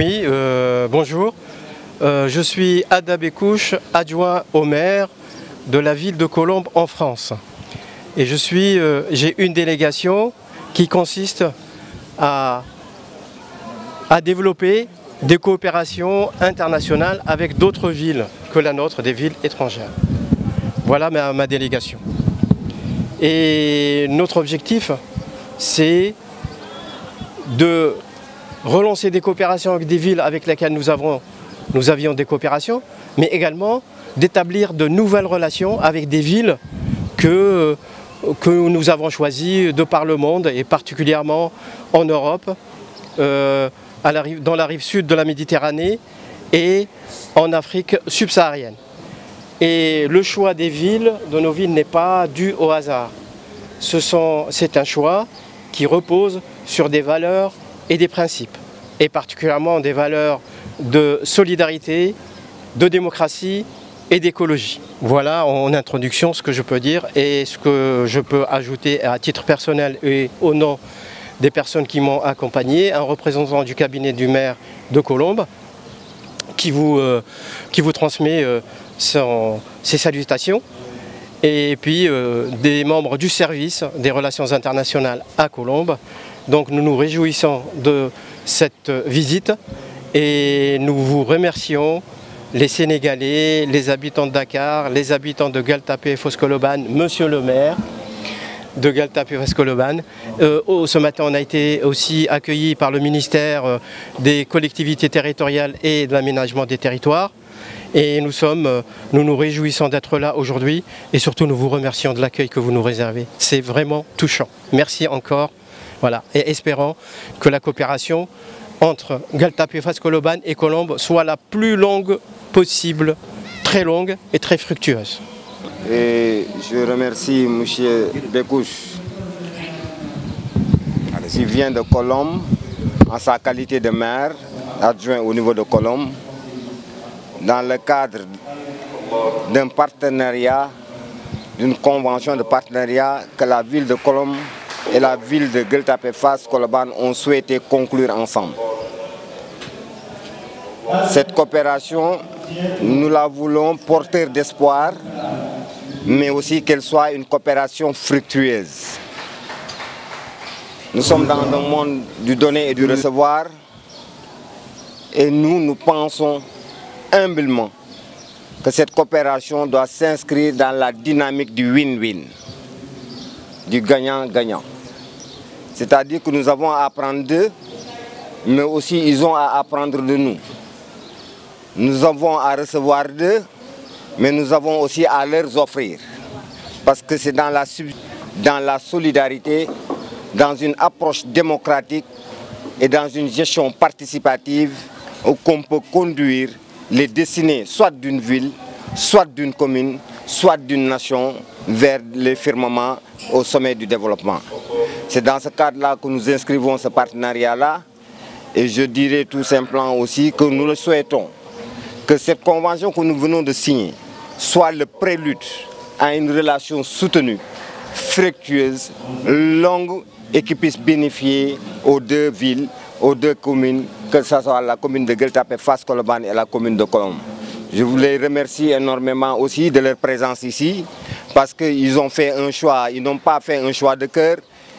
Oui, bonjour. Je suis Ada Bekouche, adjoint au maire de la ville de Colombes en France. Et j'ai une délégation qui consiste à développer des coopérations internationales avec d'autres villes que la nôtre, des villes étrangères. Voilà ma délégation. Et notre objectif, c'est de relancer des coopérations avec des villes avec lesquelles nous avions des coopérations, mais également d'établir de nouvelles relations avec des villes que nous avons choisies de par le monde et particulièrement en Europe, dans la rive sud de la Méditerranée et en Afrique subsaharienne. Et le choix des villes, de nos villes, n'est pas dû au hasard. C'est un choix qui repose sur des valeurs et des principes, et particulièrement des valeurs de solidarité, de démocratie et d'écologie. Voilà en introduction ce que je peux dire et ce que je peux ajouter à titre personnel et au nom des personnes qui m'ont accompagné, un représentant du cabinet du maire de Colombes qui vous transmet ses salutations, et puis des membres du service des relations internationales à Colombes. Donc nous nous réjouissons de cette visite et nous vous remercions, les Sénégalais, les habitants de Dakar, les habitants de Gueule Tapée et Fass Colobane, monsieur le maire de Gueule Tapée et Fass Colobane. Ce matin, on a été aussi accueillis par le ministère des collectivités territoriales et de l'aménagement des territoires. Et nous nous réjouissons d'être là aujourd'hui et surtout nous vous remercions de l'accueil que vous nous réservez. C'est vraiment touchant. Merci encore. Voilà. Et espérons que la coopération entre Gueule Tapée et Fass Colobane et Colombes soit la plus longue possible, très longue et très fructueuse. Et je remercie M. Bekouche qui vient de Colombes en sa qualité de maire adjoint au niveau de Colombes, dans le cadre d'un partenariat, d'une convention de partenariat que la ville de Colombes et la ville de Gueule Tapée Fass Colobane ont souhaité conclure ensemble. Cette coopération, nous la voulons porteur d'espoir, mais aussi qu'elle soit une coopération fructueuse. Nous sommes dans un monde du donner et du recevoir, et nous pensons humblement que cette coopération doit s'inscrire dans la dynamique du win-win, du gagnant-gagnant. C'est-à-dire que nous avons à apprendre d'eux, mais aussi ils ont à apprendre de nous. Nous avons à recevoir d'eux, mais nous avons aussi à leur offrir. Parce que c'est dans la solidarité, dans une approche démocratique et dans une gestion participative qu'on peut conduire les destinées soit d'une ville, soit d'une commune, soit d'une nation vers le firmament au sommet du développement. C'est dans ce cadre-là que nous inscrivons ce partenariat-là, et je dirais tout simplement aussi que nous le souhaitons, que cette convention que nous venons de signer soit le prélude à une relation soutenue, fructueuse, longue et qui puisse bénéficier aux deux villes, aux deux communes, que ce soit la commune de Gueule Tapée Fass Colobane et la commune de Colombes. Je vous les remercie énormément aussi de leur présence ici, parce qu'ils ont fait un choix, ils n'ont pas fait un choix de cœur,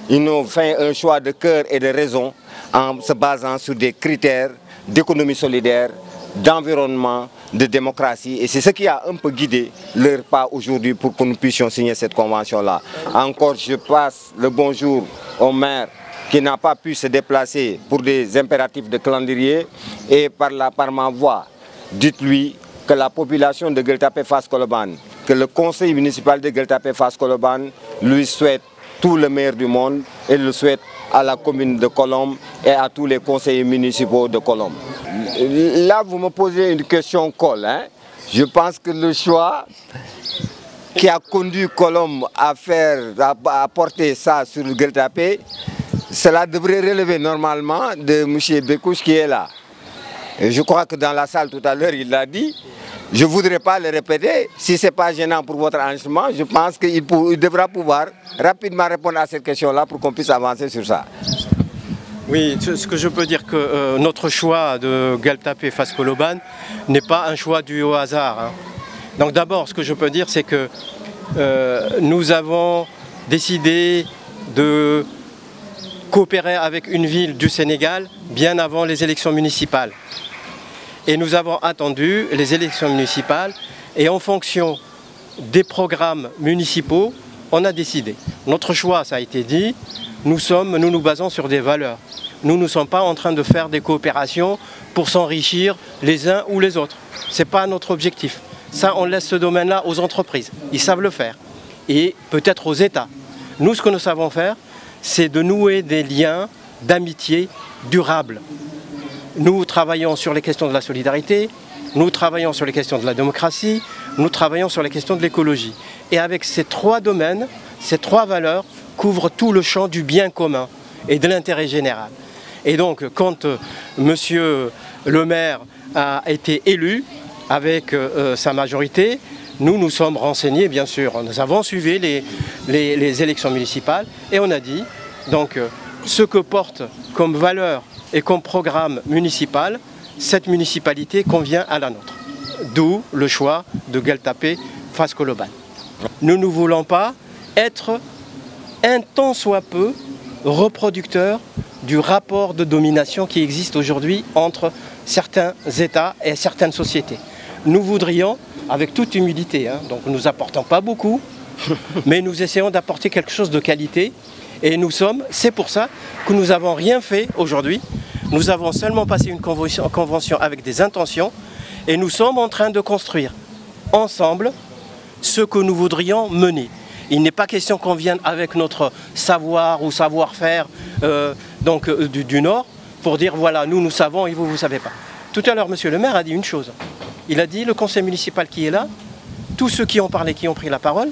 ils ont fait un choix de cœur et de raison en se basant sur des critères d'économie solidaire, d'environnement, de démocratie, et c'est ce qui a un peu guidé leur pas aujourd'hui pour que nous puissions signer cette convention-là. Encore, je passe le bonjour au maire qui n'a pas pu se déplacer pour des impératifs de calendrier, et par ma voix, dites-lui que la population de Gueule Tapée Fass Colobane, que le conseil municipal de Gueule Tapée Fass Colobane lui souhaite tout le meilleur du monde et le souhaite à la commune de Colombes et à tous les conseillers municipaux de Colombes. Là, vous me posez une question colle. Je pense que le choix qui a conduit Colombes à porter ça sur Gueule Tapée, cela devrait relever normalement de M. Bekouche qui est là. Et je crois que dans la salle tout à l'heure, il l'a dit. Je ne voudrais pas le répéter. Si ce n'est pas gênant pour votre enregistrement, je pense qu'il devra pouvoir rapidement répondre à cette question-là pour qu'on puisse avancer sur ça. Oui, ce que je peux dire que notre choix de Gueule Tapée Fass Colobane n'est pas un choix dû au hasard, hein. Donc d'abord, ce que je peux dire, c'est que nous avons décidé de coopérer avec une ville du Sénégal bien avant les élections municipales. Et nous avons attendu les élections municipales et en fonction des programmes municipaux, on a décidé. Notre choix, ça a été dit, nous nous basons sur des valeurs. Nous ne sommes pas en train de faire des coopérations pour s'enrichir les uns ou les autres. Ce n'est pas notre objectif. Ça, on laisse ce domaine-là aux entreprises. Ils savent le faire. Et peut-être aux États. Nous, ce que nous savons faire, c'est de nouer des liens d'amitié durables. Nous travaillons sur les questions de la solidarité, nous travaillons sur les questions de la démocratie, nous travaillons sur les questions de l'écologie. Et avec ces trois domaines, ces trois valeurs couvrent tout le champ du bien commun et de l'intérêt général. Et donc, quand Monsieur le maire a été élu avec sa majorité, nous nous sommes renseignés, bien sûr. Nous avons suivi les élections municipales et on a dit, donc, ce que porte comme valeur et comme programme municipal, cette municipalité convient à la nôtre. D'où le choix de Gueule Tapée Fass Colobane. Nous ne voulons pas être un tant soit peu reproducteurs du rapport de domination qui existe aujourd'hui entre certains États et certaines sociétés. Nous voudrions, avec toute humilité, hein, donc nous n'apportons pas beaucoup, mais nous essayons d'apporter quelque chose de qualité. Et c'est pour ça que nous n'avons rien fait aujourd'hui. Nous avons seulement passé une convention avec des intentions et nous sommes en train de construire ensemble ce que nous voudrions mener. Il n'est pas question qu'on vienne avec notre savoir ou savoir-faire du Nord pour dire voilà, nous savons et vous ne savez pas. Tout à l'heure, monsieur le maire a dit une chose. Il a dit le conseil municipal qui est là, tous ceux qui ont parlé, qui ont pris la parole,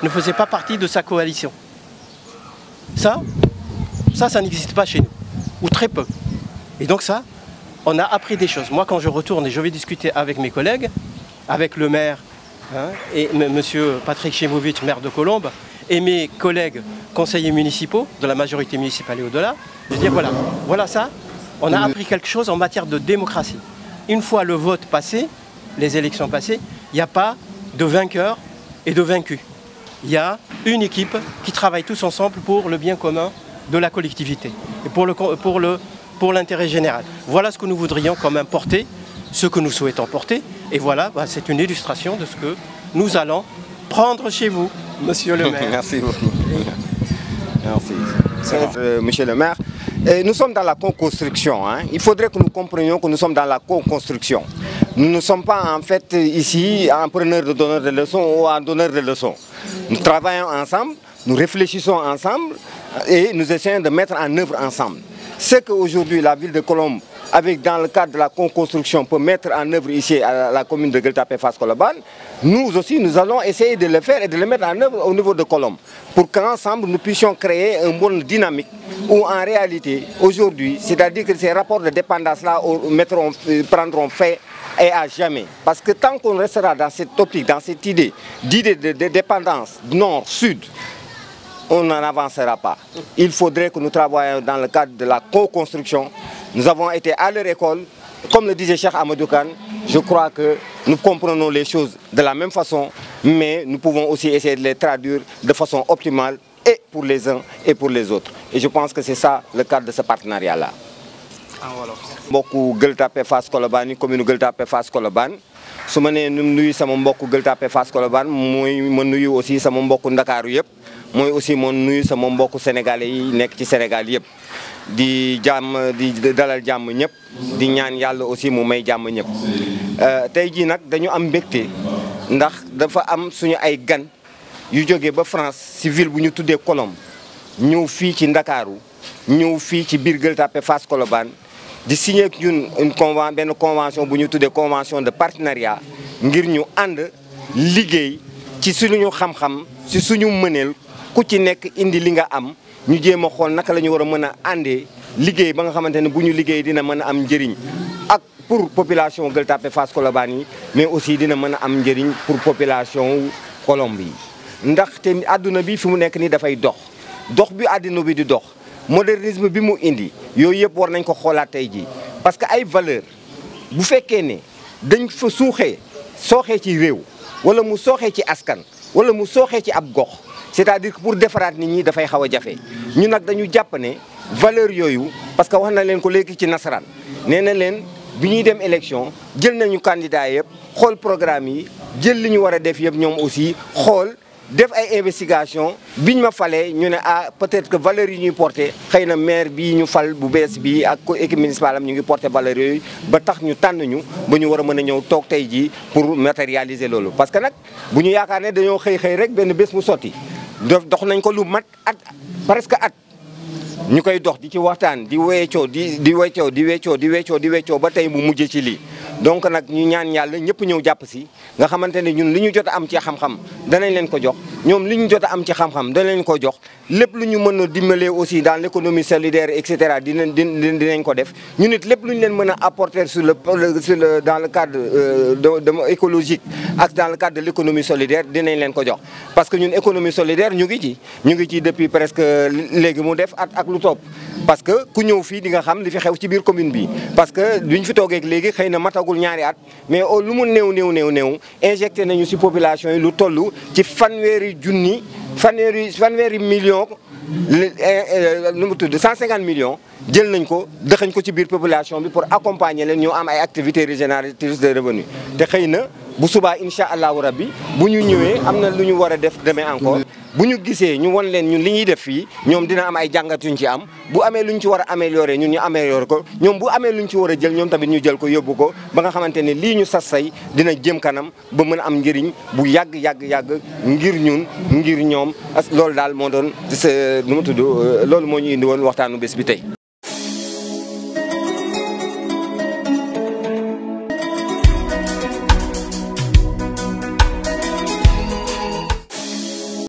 ne faisaient pas partie de sa coalition. Ça n'existe pas chez nous, ou très peu. Et donc ça, on a appris des choses. Moi, quand je retourne et je vais discuter avec mes collègues, avec le maire, hein, et monsieur Patrick Chemovic, maire de Colombes, et mes collègues conseillers municipaux de la majorité municipale et au-delà, je dis voilà ça, on a appris quelque chose en matière de démocratie. Une fois le vote passé, les élections passées, il n'y a pas de vainqueur et de vaincu. Il y a une équipe qui travaille tous ensemble pour le bien commun de la collectivité et pour l'intérêt général. Voilà ce que nous voudrions quand même porter, ce que nous souhaitons porter. Et voilà, c'est une illustration de ce que nous allons prendre chez vous, monsieur le maire. Merci beaucoup. Merci. Monsieur le maire, nous sommes dans la co-construction. Hein. Il faudrait que nous comprenions que nous sommes dans la co-construction. Nous ne sommes pas en fait ici en preneur de donneur de leçons ou en donneur de leçons. Nous travaillons ensemble, nous réfléchissons ensemble et nous essayons de mettre en œuvre ensemble. Ce qu'aujourd'hui la ville de Colombes, dans le cadre de la co-construction, peut mettre en œuvre ici à la commune de Gueule Tapée Fass Colobane, nous aussi nous allons essayer de le faire et de le mettre en œuvre au niveau de Colombes pour qu'ensemble nous puissions créer un monde dynamique où en réalité aujourd'hui, c'est-à-dire que ces rapports de dépendance-là prendront fin et à jamais. Parce que tant qu'on restera dans cette optique, dans cette idée de dépendance nord-sud, on n'en avancera pas. Il faudrait que nous travaillions dans le cadre de la co-construction. Nous avons été à leur école. Comme le disait Cheikh Amadou Kane, je crois que nous comprenons les choses de la même façon, mais nous pouvons aussi essayer de les traduire de façon optimale et pour les uns et pour les autres. Et je pense que c'est ça le cadre de ce partenariat-là. mbokku Gueule Tapée Fass Colobane yi commune Gueule Tapée Fass Colobane su ma nee nuyu sama mbokku Gueule Tapée Fass Colobane mooy ma nuyu aussi sama mbokku Ndakaaru yëpp mooy aussi ma nuyu sama mbokku sénégalais yi nekk ci Sénégal yëpp di dalal jàmm ñëpp di ñaan yàlla aussi mu may jàmm ñëpp tey jii nag dañu am mbégte ndax dafa am suñu ay gan yu jógee ba France ci ville bu ñu tuddee Colombes ñëw fii ci Ndakaaru ñëw fii ci biir Gueule Tapée Fass Colobane di signé ak ñun benn convention bu ñu tuddee convention de partenariat ngir ñu ànd liggéey ci suñu xam-xam ci suñu mëneel ku ci nekk indi li nga am ñu jéem a xool naka la ñu war a mën a àndee liggéey ba nga xamante ne bu ñu liggéey dina mën a am njëriñ ak pour population Gueule Tapée Fass Colobane yi mais aussi dina mën a am njëriñ pour population Colombes yi ndaxte àdduna bi fi mu nekk nii dafay dox bi àdduna bi di dox modernisme bi mu indi yooyu yëpp war nañ ko xoolaat tey jii parce que ay valeur bu fekkee ne dañ fa sooxee ci réew wala mu sooxee ci askan wala mu sooxee ci ab gox c'est-à-dire que pour defaraat nit ñi dafay xaw a jafe ñu nag dañu jàpp ne valeur yooyu parce que wax na leen ko léegi ci nasaraan nee na leen bi ñuy dem élection jël nañu candidat yëpp xool programme yi jël li ñu war a def yëpp ñoom aussi xool def ay investigation biñ ma falee ñu ne ah peut-être que valeurs yi ñuy porté xëy na maire bii ñu fal bu bees bii ak équipe municipale am ñu ngi porté valeurs yooyu ba tax ñu tànn ñu ba ñu war a mën a ñëw toog tey jii pour matérialiser loolu. parce que nag bu ñu yaakaar ne dañoo xëy rek benn bés mu sotti dox nañ ko lu mat at presque at ñu koy dox di ci waxtaan di weccoo di weccoo ba tey mu mujj ci lii. donc nag ñu ñaan yàlla ñëpp ñëw jàpp si nga xamante ne ñun li ñu jot a am ci xam-xam danañ leen ko jox ñoom li ñu jot a am ci xam-xam danañ leen ko jox lépp lu ñu mën a dimbalee aussi dans l'économie solidaire et cetera dinañ ko def ñu nit lépp lu ñu leen mën a apporter dans le cadre écologique ak dans le cadre de l'économie solidaire dinañ leen ko jox. parce que ñun économie solidaire ñu ngi ci depuis presque léegi mu def at ak lu topp parce que ku ñëw fii di nga xam li fi xew ci biir commune bi parce que duñ fi toogee léegi xëy na matagul ñaari at mais lu mu néew injecté nañu ci population yi lu toll ci fanweeri millions nu mu tudd 150 millions jël nañ ko dëxañ ko ci biir population bi pour accompagner leen ñu am ay activités régénératrices de revenus te xëy na bu subaa incha allahu rabbi bu ñu ñëwee am na lu ñu war a def demain encore bu ñu gisee ñu won leen ñun li ñuy def fii ñoom dina am ay jàngat yuñ ci am bu amee lu ñu ci war a améliorer ñun ñu améliorer ko ñoom bu amee lu ñu ci war a jël ñoom tamit ñu jël ko yóbbu ko ba nga xamante ne lii ñu sas say dina jëm kanam ba mën a am njëriñ bu yàgg ngir ñun ngir ñoom loolu daal moo doon nu mu tudd loolu moo ñu indi woon waxtaanu bés bi tey.